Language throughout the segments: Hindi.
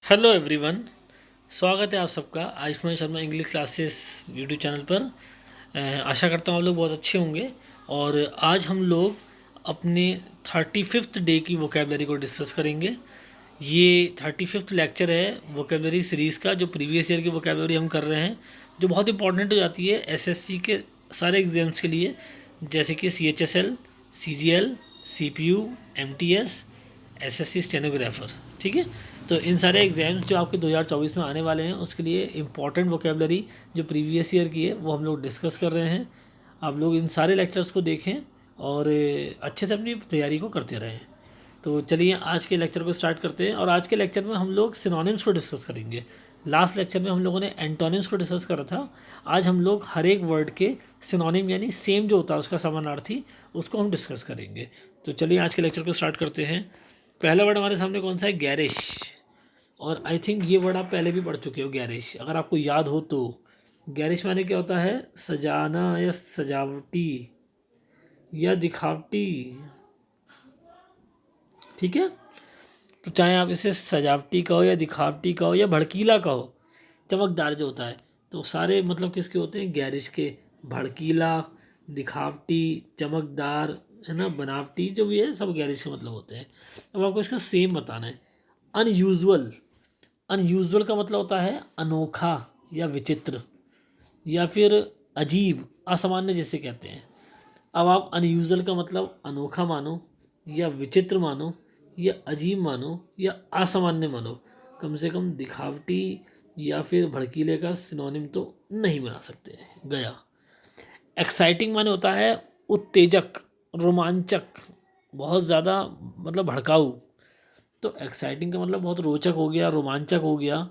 Hello everyone. स्वागत है आप सबका Ayushman Sharma English classes YouTube channel पर। आशा करता हूँ आप लोग बहुत अच्छे होंगे। और आज हम लोग अपने 35th डे की वोकेबलरी को डिस्कस करेंगे। ये 35th लेक्चर है वोकेबलरी सीरीज़ का, जो प्रीवियस ईयर की वोकेबलरी हम कर रहे हैं, जो बहुत इंपॉर्टेंट हो जाती है एसएससी के सारे एग्जाम्स के लिए, जैसे कि CHSL, CGL, CPU, MTS, SSC stenographer. ठीक है, तो इन सारे एग्ज़ाम्स जो आपके 2024 में आने वाले हैं उसके लिए इम्पॉर्टेंट वोकेबलरी जो प्रीवियस ईयर की है वो हम लोग डिस्कस कर रहे हैं। आप लोग इन सारे लेक्चर्स को देखें और अच्छे से अपनी तैयारी को करते रहें। तो चलिए आज के लेक्चर को स्टार्ट करते हैं। और आज के लेक्चर में हम लोग सिनोनिम्स को डिस्कस करेंगे। लास्ट लेक्चर में हम लोगों ने एंटोनिम्स को डिस्कस करा था। आज हम लोग हर एक वर्ड के सिनोनिम यानी सेम जो होता है उसका समानार्थी, उसको हम डिस्कस करेंगे। तो चलिए आज के लेक्चर को स्टार्ट करते हैं। पहला वर्ड हमारे सामने कौन सा है? गैरिश। और आई थिंक ये वर्ड आप पहले भी पढ़ चुके हो, गैरिश, अगर आपको याद हो तो। गैरिश माने क्या होता है? सजाना या सजावटी या दिखावटी। ठीक है, तो चाहे आप इसे सजावटी कहो या दिखावटी कहो या भड़कीला कहो, चमकदार जो होता है, तो सारे मतलब किसके होते हैं? गैरिश के। भड़कीला, दिखावटी, चमकदार, है ना, बनावटी, जो भी है सब गैरिश के मतलब होते हैं। अब आपको इसका सेम बताना है। अनयूजुअल। अनयूजुअल का मतलब होता है अनोखा या विचित्र या फिर अजीब, असामान्य जिसे कहते हैं। अब आप अनयूजुअल का मतलब अनोखा मानो या विचित्र मानो या अजीब मानो या असामान्य मानो, कम से कम दिखावटी या फिर भड़कीले का सिनोनिम तो नहीं बना सकते। गया। एक्साइटिंग माने होता है उत्तेजक, रोमांचक, बहुत ज़्यादा, मतलब भड़काऊ। तो एक्साइटिंग का मतलब बहुत रोचक हो गया, रोमांचक हो गया।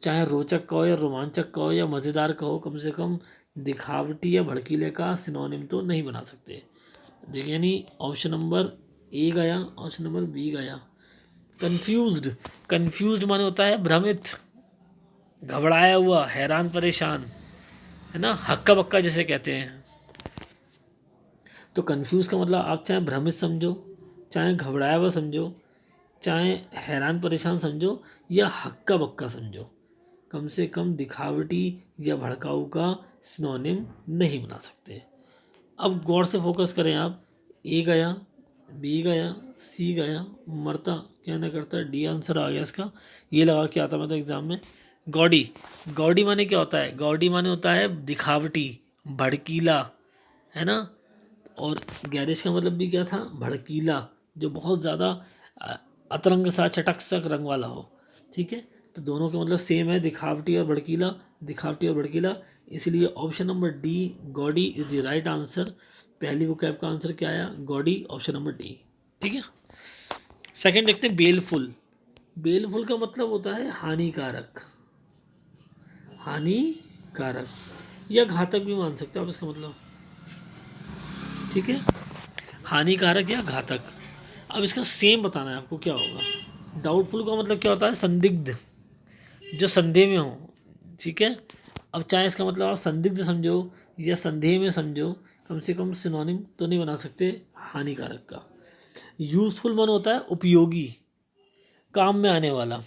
चाहे रोचक कहो या रोमांचक कहो या मज़ेदार कहो, कम से कम दिखावटी या भड़कीले का सिनोनिम तो नहीं बना सकते। देखिए, यानी ऑप्शन नंबर ए गया, ऑप्शन नंबर बी गया। कंफ्यूज्ड। कंफ्यूज्ड माने होता है भ्रमित, घबराया हुआ, हैरान परेशान, है ना, हक्का बक्का जिसे कहते हैं। तो कंफ्यूज का मतलब आप चाहे भ्रमित समझो, चाहे घबराया हुआ समझो, चाहे हैरान परेशान समझो या हक्का बक्का समझो, कम से कम दिखावटी या भड़काऊ का सिनोनिम नहीं बना सकते। अब गौर से फोकस करें आप। ए गया, बी गया, सी गया, मरता क्या ना करता, डी आंसर आ गया इसका। ये लगा के आता मैं तो एग्जाम में। गॉडी। गॉडी माने क्या होता है? गॉडी माने होता है दिखावटी, भड़कीला, है ना। और गैरिश का मतलब भी क्या था? भड़कीला, जो बहुत ज़्यादा अतरंग सा, चटक सा रंग वाला हो। ठीक है, तो दोनों के मतलब सेम है, दिखावटी और भड़कीला, दिखावटी और भड़कीला। इसलिए option number D, gaudy, is the right answer. पहली वोकैब का आंसर क्या आया? Gaudy, option number D. ठीक है, सेकंड देखते हैं, बेलफुल। बेलफुल का मतलब होता है हानिकारक, हानिकारक या घातक भी मान सकते हो आप इसका मतलब। ठीक है, हानिकारक या घातक। अब इसका सेम बताना है आपको क्या होगा। डाउटफुल का मतलब क्या होता है? संदिग्ध, जो संदेह में हो। ठीक है, अब चाहे इसका मतलब आप संदिग्ध समझो या संदेह में समझो, कम से कम सिनोनिम तो नहीं बना सकते हानिकारक का। यूजफुल मन होता है उपयोगी, काम में आने वाला,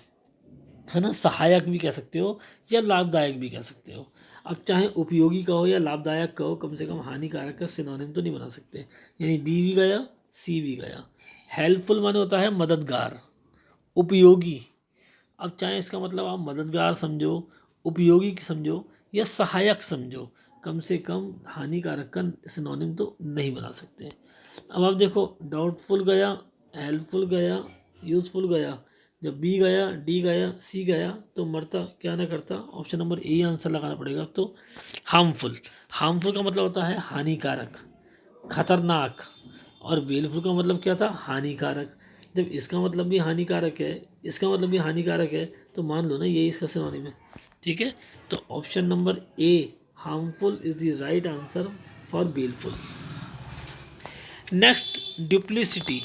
है ना, सहायक भी कह सकते हो या लाभदायक भी कह सकते हो। अब चाहे उपयोगी कहो या लाभदायक कहो, कम से कम हानिकारक का सिनोनिम तो नहीं बना सकते। यानी बी भी गया, सी भी गया। हेल्पफुल माने होता है मददगार, उपयोगी। अब चाहे इसका मतलब आप मददगार समझो, उपयोगी समझो या सहायक समझो, कम से कम हानिकारक का सिनोनिम तो नहीं बना सकते। अब आप देखो, डाउटफुल गया, हेल्पफुल गया, यूजफुल गया। जब बी गया, डी गया, सी गया, तो मरता क्या ना करता, ऑप्शन नंबर ए आंसर लगाना पड़ेगा। तो हार्मफुल। हार्मफुल का मतलब होता है हानिकारक, खतरनाक। और बेलफुल का मतलब क्या था? हानिकारक। जब इसका मतलब भी हानिकारक है, इसका मतलब भी हानिकारक है, तो मान लो ना यही इसका सिनोनिम है। ठीक है, तो option number A, harmful, is the right answer for baleful. Next, duplicity.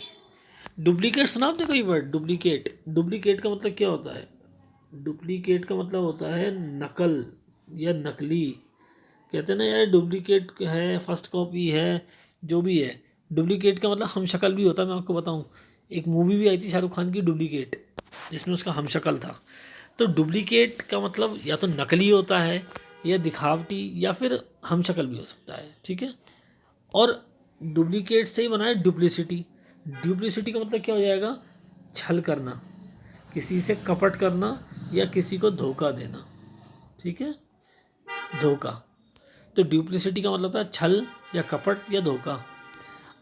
Duplicate सुना आपने कोई वर्ड? डुप्लीकेट। डुप्लीकेट का मतलब क्या होता है? डुप्लीकेट का मतलब होता है नकल या नकली। कहते हैं ना यार, डुप्लीकेट है, फर्स्ट कॉपी है, जो भी है। डुप्लीकेट का मतलब हम शक्ल भी होता है। मैं आपको बताऊं, एक मूवी भी आई थी शाहरुख खान की, डुप्लीकेट, जिसमें उसका हम शक्ल था। तो डुप्लीकेट का मतलब या तो नकली होता है या दिखावटी या फिर हमशक्ल भी हो सकता है, ठीक है। और डुप्लीकेट से ही बना है डुप्लिसिटी। डुप्लिसिटी का मतलब क्या हो जाएगा, छल करना, किसी से कपट करना या किसी को धोखा देना, ठीक है, धोखा। तो डुप्लिसिटी का मतलब होता है छल या कपट या धोखा।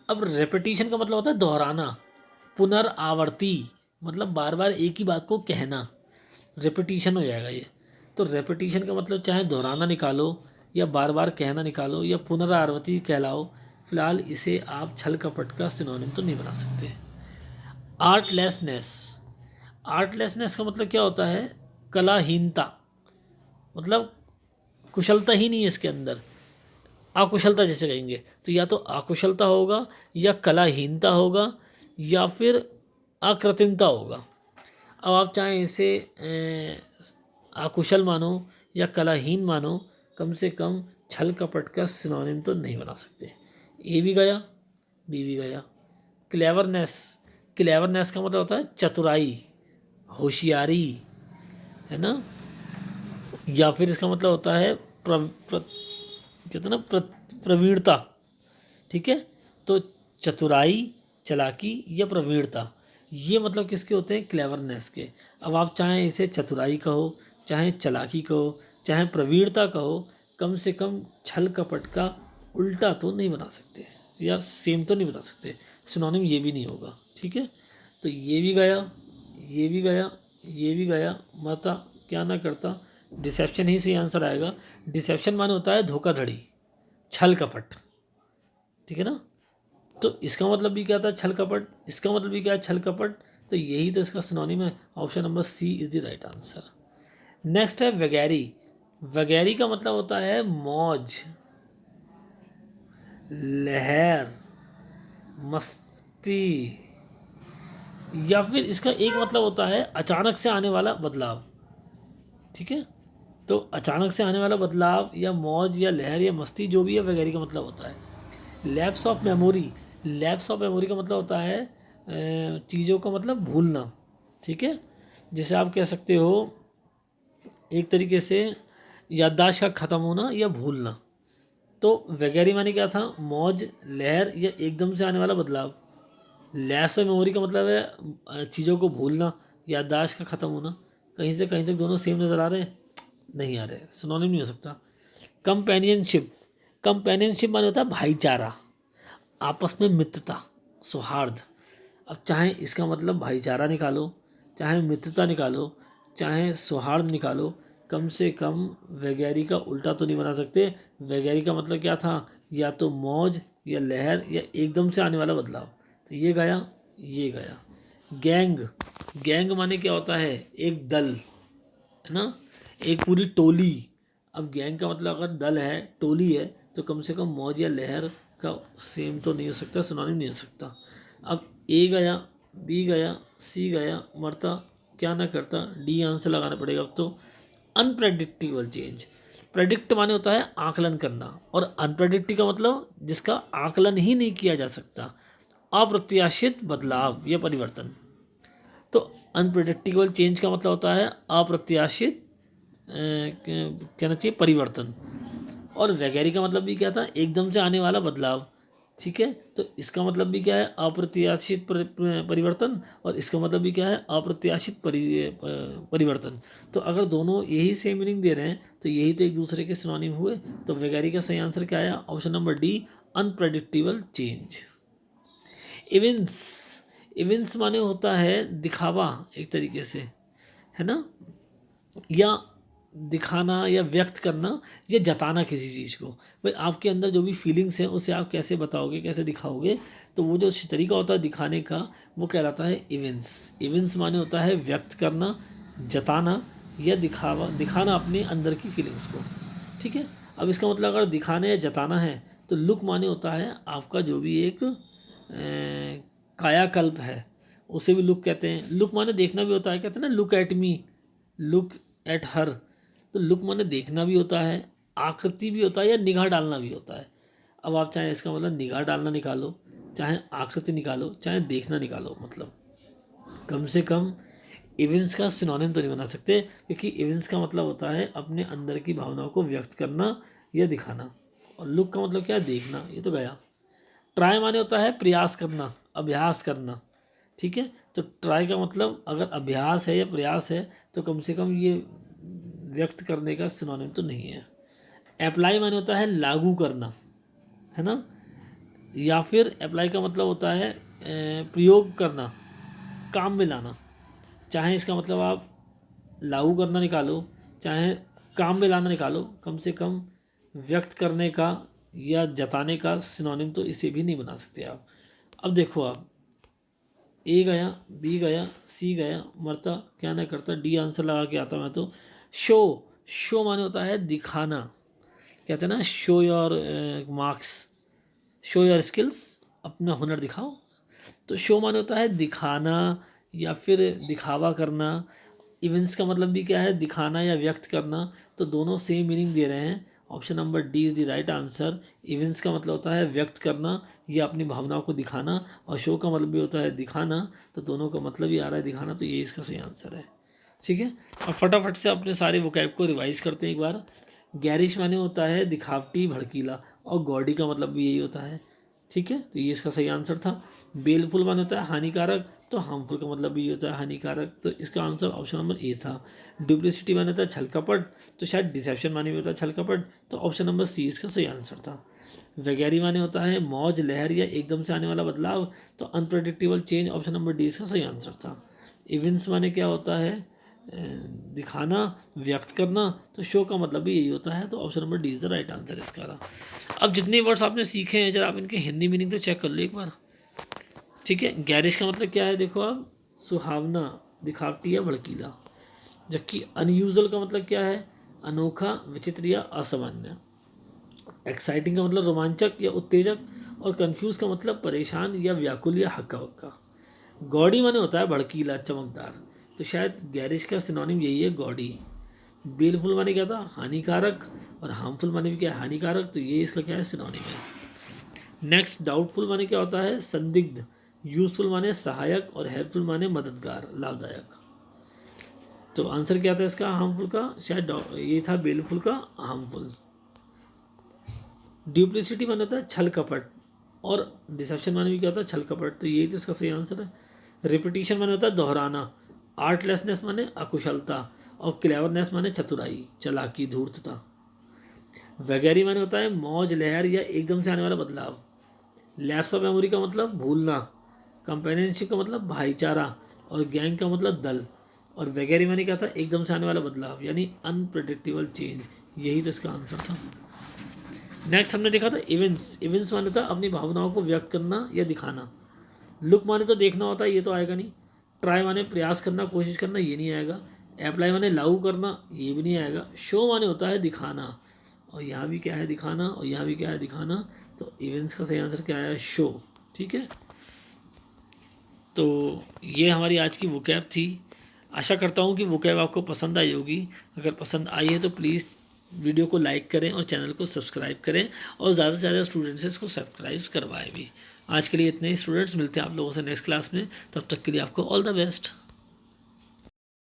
अब रेपिटेशन का मतलब होता है दोहराना, पुनरावर्ती, मतलब बार बार एक ही बात को कहना, रेपिटेशन हो जाएगा ये। तो रेपिटेशन का मतलब चाहे दोहराना निकालो या बार बार कहना निकालो या पुनरावर्ती कहलाओ, फिलहाल इसे आप छल कपट का सिनोनिम तो नहीं बना सकते। आर्टलेसनेस, आर्टलेसनेस का मतलब क्या होता है, कलाहीनता, मतलब कुशलता ही नहीं है इसके अंदर, अकुशलता जैसे कहेंगे, तो या तो अकुशलता होगा या कलाहीनता होगा या फिर अकृत्रिमता होगा। अब आप चाहें इसे अकुशल मानो या कलाहीन मानो, कम से कम छल कपट का सिनोनिम तो नहीं बना सकते। ए भी गया, बी भी गया। क्लेवरनेस, क्लेवरनेस का मतलब होता है चतुराई, होशियारी, है ना, या फिर इसका मतलब होता है कहते हैं ना प्रवीणता, ठीक है। तो चतुराई, चालाकी या प्रवीणता, ये मतलब किसके होते हैं, क्लेवरनेस के। अब आप चाहें इसे चतुराई कहो, चाहे चालाकी कहो, चाहे प्रवीणता कहो, कम से कम छल कपट का उल्टा तो नहीं बना सकते या सेम तो नहीं बता सकते, सिनोनिम ये भी नहीं होगा, ठीक है। तो ये भी गया, ये भी गया, ये भी गया, मता क्या ना करता, डिसेप्शन ही सही आंसर आएगा। डिसेप्शन माने होता है धोखाधड़ी, छल कपट, ठीक है ना। तो इसका मतलब भी क्या था, छल कपट, इसका मतलब भी क्या है, छल कपट। तो यही तो इसका सिनोनिम है। Option number C is the right answer. Next है वगैरी। वगैरी का मतलब होता है मौज, लहर, मस्ती, या फिर इसका एक मतलब होता है अचानक से आने वाला बदलाव, ठीक है। तो अचानक से आने वाला बदलाव या मौज या लहर या मस्ती जो भी है, वगैरह का मतलब होता है। Lapse of memory, lapse of memory का मतलब होता है चीज़ों का मतलब भूलना, ठीक है। जैसे आप कह सकते हो एक तरीके से याददाश्त का ख़त्म होना या भूलना। तो वगैरह माने क्या था, मौज, लहर या एकदम से आने वाला बदलाव। लैप्स ऑफ मेमोरी का मतलब है चीज़ों को भूलना, याददाश्त का ख़त्म होना। कहीं से कहीं तक दोनों सेम नज़र आ रहे हैं, नहीं आ रहे, सिनोनिम नहीं हो सकता। कंपेनियनशिप, कंपेनियनशिप माने होता है भाईचारा, आपस में मित्रता, सौहार्द। अब चाहे इसका मतलब भाईचारा निकालो, चाहे मित्रता निकालो, चाहे सौहार्द निकालो, कम से कम वैगैरी का उल्टा तो नहीं बना सकते। वैगैरी का मतलब क्या था, या तो मौज या लहर या एकदम से आने वाला बदलाव। तो ये गया, ये गया। गैंग, गैंग माने क्या होता है, एक दल, है ना, एक पूरी टोली। अब गैंग का मतलब अगर दल है, टोली है, तो कम से कम मौज या लहर का सेम तो नहीं हो सकता, सिनोनिम नहीं हो सकता। अब ए गया, बी गया, सी गया, मरता क्या ना करता, डी आंसर लगाना पड़ेगा अब तो। अनप्रेडिक्टेबल चेंज, प्रेडिक्ट माने होता है आकलन करना, और अनप्रेडिक्ट का मतलब जिसका आकलन ही नहीं किया जा सकता, अप्रत्याशित बदलाव या परिवर्तन। तो अनप्रेडिक्टेबल चेंज का मतलब होता है अप्रत्याशित कहना चाहिए परिवर्तन। और वगैरह का मतलब भी क्या था, एकदम से आने वाला बदलाव, ठीक है। तो इसका मतलब भी क्या है, अप्रत्याशित परिवर्तन, और इसका मतलब भी क्या है, अप्रत्याशित परिवर्तन। तो अगर दोनों यही सेम मीनिंग दे रहे हैं तो यही तो एक दूसरे के सिनोनिम हुए। तो वगैरह का सही आंसर क्या आया, option number D, unpredictable change. Events, events माने होता है दिखावा एक तरीके से, है ना, या दिखाना या व्यक्त करना या जताना किसी चीज़ को। भाई आपके अंदर जो भी फीलिंग्स हैं उसे आप कैसे बताओगे, कैसे दिखाओगे, तो वो जो तरीका होता है दिखाने का वो कहलाता है इवेंट्स। इवेंट्स माने होता है व्यक्त करना, जताना या दिखावा, दिखाना अपने अंदर की फीलिंग्स को, ठीक है। अब इसका मतलब अगर दिखाना या जताना है तो लुक माने होता है आपका जो भी एक कायाकल्प है, उसे भी लुक कहते हैं। लुक माने देखना भी होता है, कहते हैं ना look at me, look at her. तो लुक माने देखना भी होता है, आकृति भी होता है या निगाह डालना भी होता है। अब आप चाहे इसका मतलब निगाह डालना निकालो, चाहे आकृति निकालो, चाहे देखना निकालो, मतलब कम से कम इवेंट्स का सिनोनिम तो नहीं बना सकते, क्योंकि इवेंट्स का मतलब होता है अपने अंदर की भावनाओं को व्यक्त करना या दिखाना, और लुक का मतलब क्या है, देखना, ये तो गया। ट्राई माने होता है प्रयास करना, अभ्यास करना, ठीक है। तो ट्राई का मतलब अगर अभ्यास है या प्रयास है तो कम से कम ये व्यक्त करने का सिनोनिम तो नहीं है। अप्लाई माने होता है लागू करना, है ना, या फिर अप्लाई का मतलब होता है प्रयोग करना, काम में लाना। चाहे इसका मतलब आप लागू करना निकालो, चाहे काम में लाना निकालो, कम से कम व्यक्त करने का या जताने का सिनोनिम तो इसे भी नहीं बना सकते आप। अब देखो आप, ए गया, बी गया, सी गया, मरता क्या ना करता, डी आंसर लगा के आता मैं तो। शो, शो माने होता है दिखाना, कहते हैं ना show your marks, show your skills, अपना हुनर दिखाओ। तो शो माने होता है दिखाना या फिर दिखावा करना। इवेंट्स का मतलब भी क्या है, दिखाना या व्यक्त करना, तो दोनों सेम मीनिंग दे रहे हैं। Option number D is the right answer. Events का मतलब होता है व्यक्त करना या अपनी भावनाओं को दिखाना, और शो का मतलब भी होता है दिखाना, तो दोनों का मतलब ही आ रहा है दिखाना, तो ये इसका सही आंसर है। ठीक है, और फटाफट से अपने सारे वोकैब को रिवाइज करते हैं एक बार। गैरिश माने होता है दिखावटी, भड़कीला, और गॉडी का मतलब भी यही होता है। ठीक है, तो ये इसका सही आंसर था। बेलफुल माने होता है हानिकारक, तो हार्मफुल का मतलब भी होता है हानिकारक, तो इसका आंसर ऑप्शन नंबर ए था। डुप्लिसिटी माने होता है छल कपट, तो शायद डिसेप्शन माने भी होता है छल कपट, तो ऑप्शन नंबर सी इसका सही आंसर था। वगैरी माने होता है मौज, लहर या एकदम से आने वाला बदलाव, तो unpredictable change, option number D इसका सही आंसर था। इवेंट्स माने क्या होता है, दिखाना, व्यक्त करना, तो शो का मतलब भी यही होता है, तो option number D is the right answer इसका रहा। अब जितने वर्ड्स आपने सीखे हैं जरा आप इनके हिंदी मीनिंग तो चेक कर लो एक बार। ठीक है, गैरिश का मतलब क्या है, देखो आप, सुहावना, दिखावटी या भड़कीला। जबकि अनयूजुअल का मतलब क्या है, अनोखा, विचित्र या असामान्य। एक्साइटिंग का मतलब रोमांचक या उत्तेजक, और कंफ्यूज का मतलब परेशान या व्याकुल या हक्का बक्का। गॉडी माने होता है भड़कीला, चमकदार, तो शायद गैरिश का सिनोनिम यही है गॉडी। बेलफुल माने क्या था, हानिकारक, और हार्मफुल माने भी क्या है, हानिकारक, तो ये इसका क्या है, सिनोनिम है। नेक्स्ट, डाउटफुल माने क्या होता है, संदिग्ध। यूजफुल माने सहायक, और हेल्पफुल माने मददगार, लाभदायक। तो आंसर क्या था इसका, हार्मफुल का, शायद ये था बेलफुल का, हार्मफुल। ड्यूप्लिसिटी माने होता है छल कपट, और डिसेप्शन माने भी क्या होता है, छल कपट, तो यही तो इसका सही आंसर है। रिपीटिशन माने होता है दोहराना। आर्टलेसनेस माने अकुशलता, और क्लेवरनेस माने चतुराई, चालाकी, धूर्तता। वगैरी माने होता है मौज, लहर या एकदम से आने वाला बदलाव। लैप्स ऑफ मेमोरी का मतलब भूलना। कंपेनियनशिप का मतलब भाईचारा, और गैंग का मतलब दल। और वगैरह माने क्या था, एकदम से आने वाला बदलाव, यानी अनप्रडिक्टेबल चेंज, यही तो इसका आंसर था। नेक्स्ट हमने देखा था इवेंट्स। इवेंट्स माने था अपनी भावनाओं को व्यक्त करना या दिखाना। लुक माने तो देखना होता है, ये तो आएगा नहीं। ट्राई माने प्रयास करना, कोशिश करना, ये नहीं आएगा। अप्लाई माने लागू करना, ये भी नहीं आएगा। शो माने होता है दिखाना, और यहाँ भी क्या है, दिखाना, और यहाँ भी क्या है, दिखाना, तो इवेंट्स का सही आंसर क्या है, शो। ठीक है, तो ये हमारी आज की वोकैब थी। आशा करता हूँ कि वोकैब आपको पसंद आई होगी। अगर पसंद आई है तो प्लीज़ वीडियो को लाइक करें और चैनल को सब्सक्राइब करें, और ज़्यादा से ज़्यादा स्टूडेंट्स से इसको सब्सक्राइब करवाएं भी। आज के लिए इतने ही स्टूडेंट्स, मिलते हैं आप लोगों से नेक्स्ट क्लास में, तब तक के लिए आपको ऑल द बेस्ट।